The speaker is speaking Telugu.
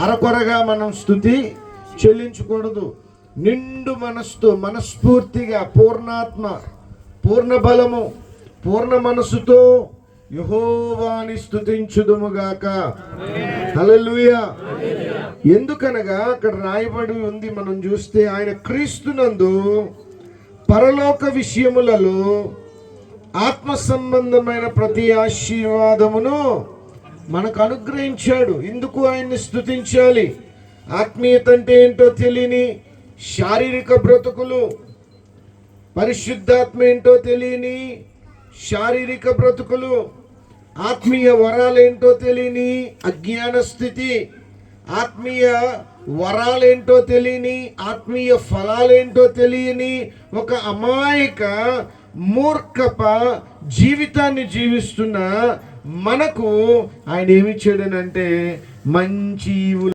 అరకొరగా మనం స్తుతి చెల్లించకూడదు. నిండు మనస్సుతో, మనస్ఫూర్తిగా, పూర్ణాత్మ, పూర్ణ బలము, పూర్ణ మనసుతో యెహోవాని స్తుతించుదుముగాక. హల్లెలూయా. ఎందుకనగా అక్కడ రాయబడి ఉంది, మనం చూస్తే ఆయన క్రీస్తునందు పరలోక విషయములలో ఆత్మ సంబంధమైన ప్రతి ఆశీర్వాదమును మనకు అనుగ్రహించాడు. ఇందుకు ఆయన్ని స్తుతించాలి. ఆత్మీయత అంటే ఏంటో తెలియని శారీరక బ్రతుకులు, పరిశుద్ధాత్మ ఏంటో తెలియని శారీరక బ్రతుకులు, ఆత్మీయ వరాలేంటో తెలియని అజ్ఞాన స్థితి, ఆత్మీయ వరాలేంటో తెలియని, ఆత్మీయ ఫలాలేంటో తెలియని ఒక అమాయక మూర్ఖప జీవితాన్ని జీవిస్తున్న మనకు ఆయన ఏమిచ్చాడనంటే మంచి